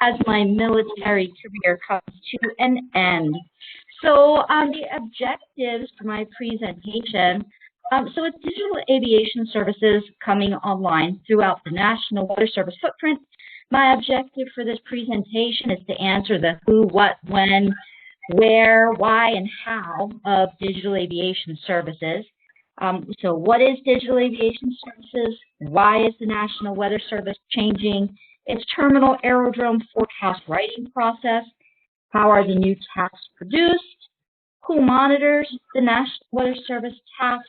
as my military career comes to an end. So the objectives for my presentation, so it's digital aviation services coming online throughout the National Weather Service footprint. My objective for this presentation is to answer the who, what, when, where, why, and how of digital aviation services. So what is digital aviation services? Why is the National Weather Service changing its terminal aerodrome forecast writing process? How are the new tasks produced? Who monitors the National Weather Service tasks?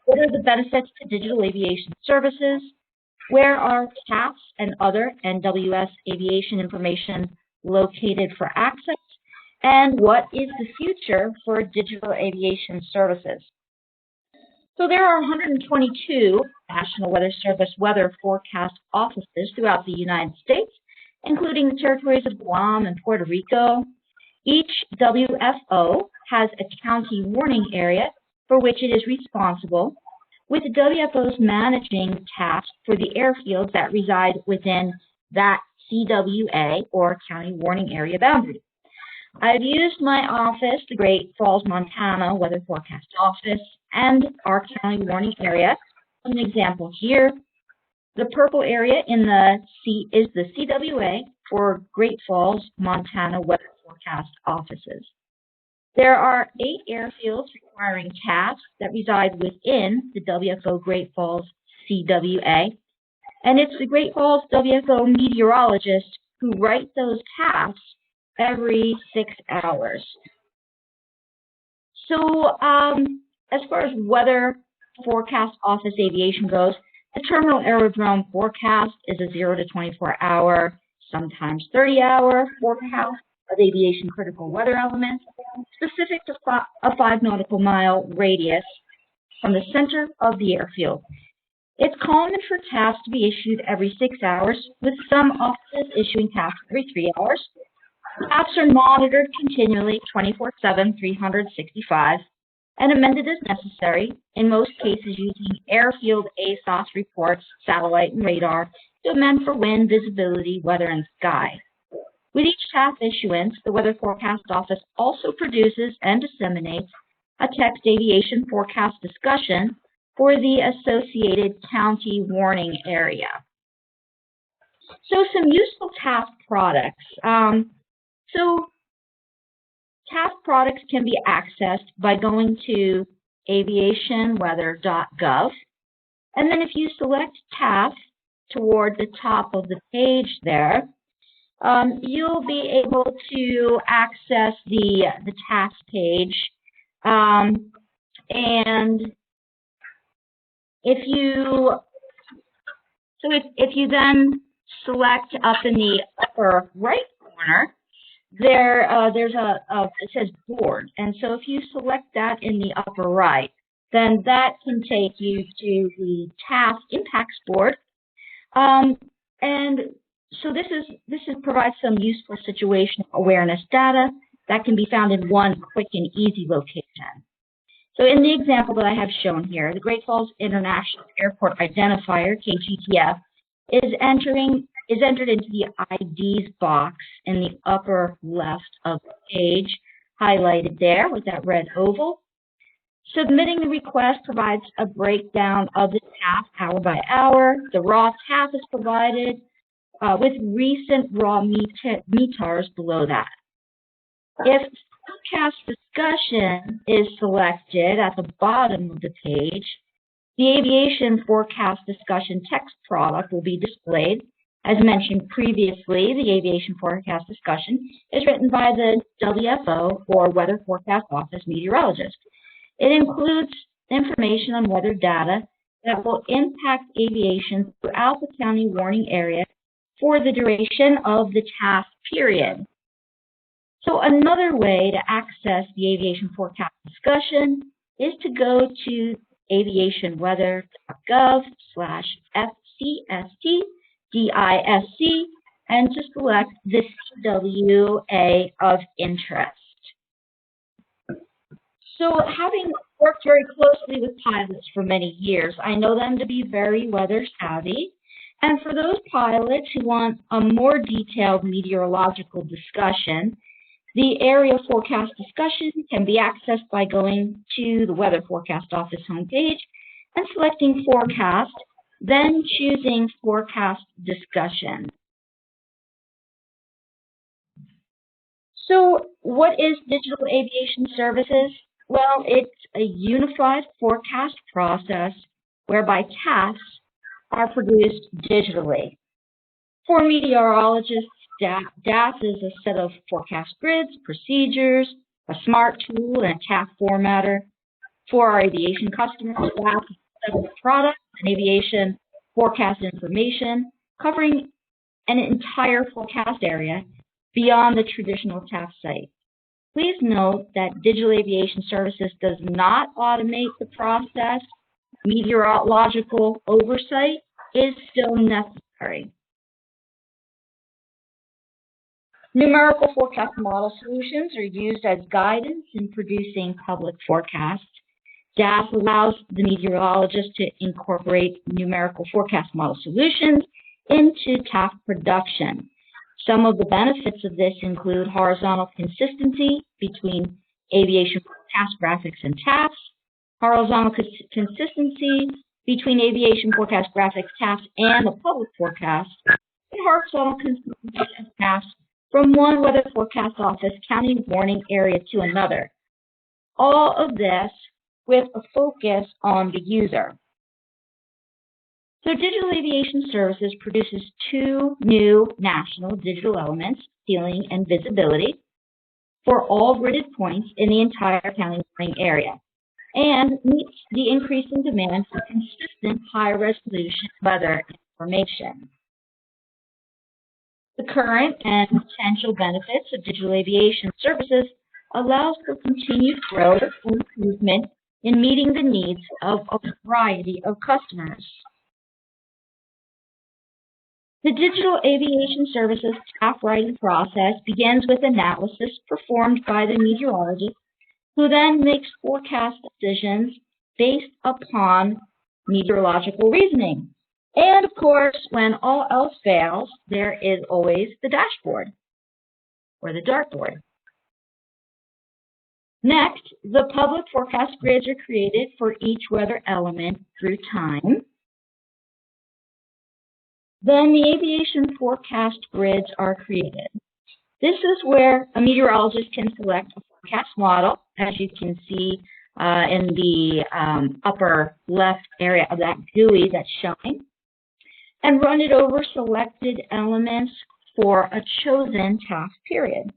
What are the benefits to digital aviation services? Where are TAFs and other NWS aviation information located for access? And what is the future for digital aviation services? So there are 122 National Weather Service weather forecast offices throughout the United States, including the territories of Guam and Puerto Rico. Each WFO has a county warning area for which it is responsible, with the WFOs managing tasks for the airfields that reside within that CWA or county warning area boundary. I've used my office, the Great Falls, Montana Weather Forecast Office, and our county warning area. An example here, the purple area in the is the CWA or Great Falls, Montana Weather Forecast Offices. There are 8 airfields requiring tasks that reside within the WFO Great Falls CWA, and it's the Great Falls WFO meteorologists who write those tasks every 6 hours. So as far as weather forecast office aviation goes, the terminal aerodrome forecast is a 0 to 24 hour, sometimes 30-hour forecast of aviation critical weather elements specific to a 5 nautical mile radius from the center of the airfield. It's common for tasks to be issued every 6 hours, with some offices issuing tasks every 3 hours. Tasks are monitored continually 24/7, 365, and amended as necessary, in most cases using airfield ASOS reports, satellite, and radar to amend for wind, visibility, weather, and sky. With each task issuance, the Weather Forecast Office also produces and disseminates a text aviation forecast discussion for the associated county warning area. So some useful task products. So task products can be accessed by going to aviationweather.gov, and then if you select task toward the top of the page there, you'll be able to access the task page, and if you then select up in the upper right corner, there's it says board, and so if you select that in the upper right, then that can take you to the task impacts board, and so this provides some useful situational awareness data that can be found in one quick and easy location. So in the example that I have shown here, the Great Falls International Airport Identifier, KGTF, is entered into the IDs box in the upper left of the page, highlighted there with that red oval. Submitting the request provides a breakdown of the task hour by hour. The raw task is provided with recent raw METARs below that. If forecast discussion is selected at the bottom of the page, the aviation forecast discussion text product will be displayed. As mentioned previously, the aviation forecast discussion is written by the WFO or Weather Forecast Office meteorologist. It includes information on weather data that will impact aviation throughout the county warning area for the duration of the task period. So another way to access the aviation forecast discussion is to go to aviationweather.gov/FCST-DISC and to select the CWA of interest. So having worked very closely with pilots for many years, I know them to be very weather savvy, And for those pilots who want a more detailed meteorological discussion, the area forecast discussion can be accessed by going to the Weather Forecast Office homepage and selecting Forecast, then choosing Forecast Discussion. So what is Digital Aviation Services? Well, it's a unified forecast process whereby tasks are produced digitally. For meteorologists, DAS is a set of forecast grids, procedures, a smart tool, and a task formatter. For our aviation customers, DAS is a set of products and aviation forecast information covering an entire forecast area beyond the traditional task site. Please note that Digital Aviation Services does not automate the process. Meteorological oversight is still necessary. Numerical forecast model solutions are used as guidance in producing public forecasts. DAS allows the meteorologist to incorporate numerical forecast model solutions into task production. Some of the benefits of this include horizontal consistency between aviation forecast graphics and tasks, horizontal consistency between aviation forecast graphics, tasks, and the public forecast, and horizontal consistency of tasks from one weather forecast office county warning area to another. All of this with a focus on the user. So Digital Aviation Services produces two new national digital elements, ceiling and visibility, for all gridded points in the entire county warning area, and meets the increasing demand for consistent high-resolution weather information. The current and potential benefits of Digital Aviation Services allows for continued growth and improvement in meeting the needs of a variety of customers. The Digital Aviation Services task writing process begins with analysis performed by the meteorologist, who then makes forecast decisions based upon meteorological reasoning. And of course, when all else fails, there is always the dashboard or the dartboard. Next, the public forecast grids are created for each weather element through time. Then the aviation forecast grids are created. This is where a meteorologist can select a forecast model, as you can see in the upper left area of that GUI that's showing, and run it over selected elements for a chosen task period.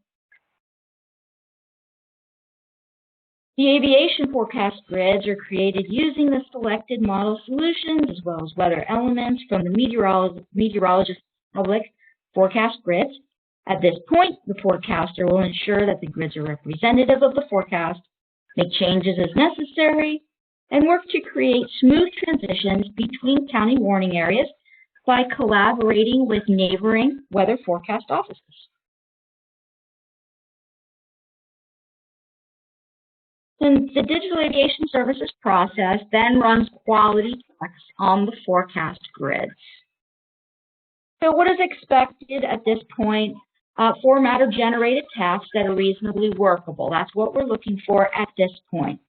The aviation forecast grids are created using the selected model solutions as well as weather elements from the meteorologist's public forecast grids. At this point, the forecaster will ensure that the grids are representative of the forecast, make changes as necessary, and work to create smooth transitions between county warning areas by collaborating with neighboring weather forecast offices. And the Digital Aviation Services process then runs quality checks on the forecast grids. So what is expected at this point? Formatter-generated tasks that are reasonably workable. That's what we're looking for at this point.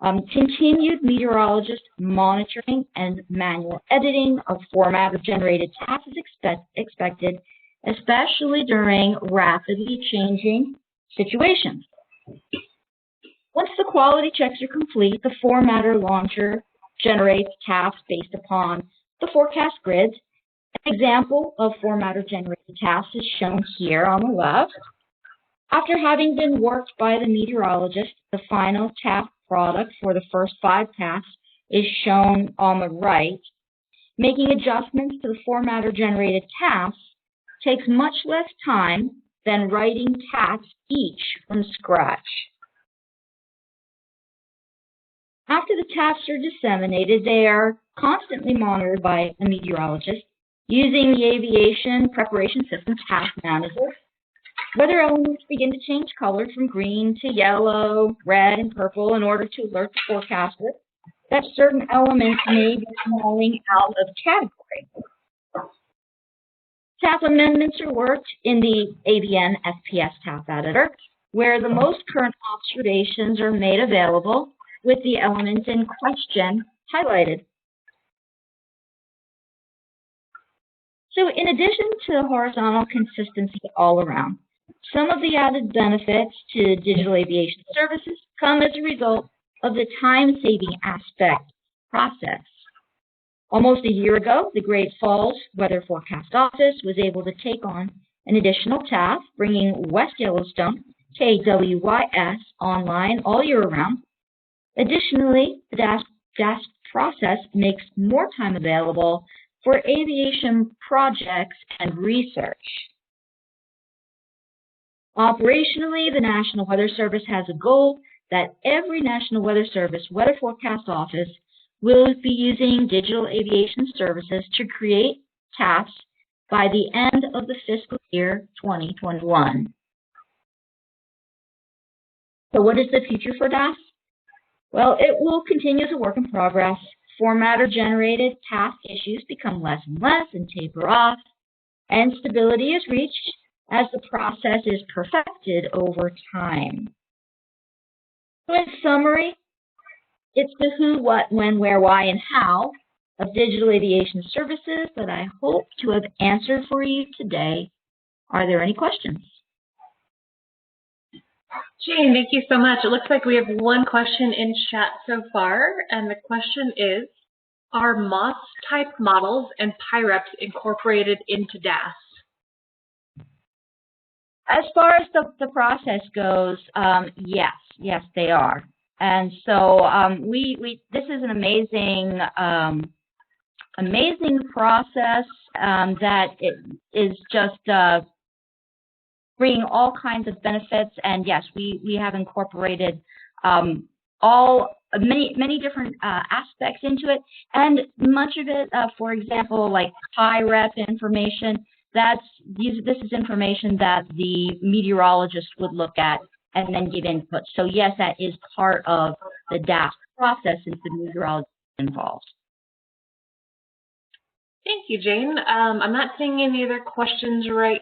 Continued meteorologist monitoring and manual editing of formatter-generated tasks is expected, especially during rapidly changing situations. Once the quality checks are complete, the formatter launcher generates tasks based upon the forecast grids. An example of formatter-generated tasks is shown here on the left. After having been worked by the meteorologist, the final task product for the first 5 tasks is shown on the right. Making adjustments to the formatter-generated tasks takes much less time than writing tasks each from scratch. After the tasks are disseminated, they are constantly monitored by a meteorologist using the Aviation Preparation System Task Manager. Weather elements begin to change color from green to yellow, red, and purple in order to alert the forecaster that certain elements may be falling out of category. TAP amendments are worked in the ABN FPS TAP editor, where the most current observations are made available with the elements in question highlighted. So in addition to horizontal consistency all around, some of the added benefits to digital aviation services come as a result of the time-saving aspect process. Almost a year ago, the Great Falls Weather Forecast Office was able to take on an additional task, bringing West Yellowstone to IWAWS online all year round. Additionally, the DAS process makes more time available for aviation projects and research. Operationally, the National Weather Service has a goal that every National Weather Service Weather Forecast Office will be using digital aviation services to create tasks by the end of the fiscal year 2021. So what is the future for DAS? Well, it will continue as a work in progress. Formatter-generated task issues become less and less and taper off, and stability is reached as the process is perfected over time. So in summary, it's the who, what, when, where, why, and how of digital aviation services that I hope to have answered for you today. Are there any questions? Jane, thank you so much. It looks like we have one question in chat so far, and the question is, are MOS-type models and PIREPs incorporated into DAS? As far as the process goes, yes, they are. And so this is an amazing process that it is just bringing all kinds of benefits. And yes, we have incorporated many different aspects into it, and much of it, for example, like PIREP information. This is information that the meteorologist would look at and then give input. So yes, that is part of the DAS process since the meteorologist is involved. Thank you, Jane. I'm not seeing any other questions right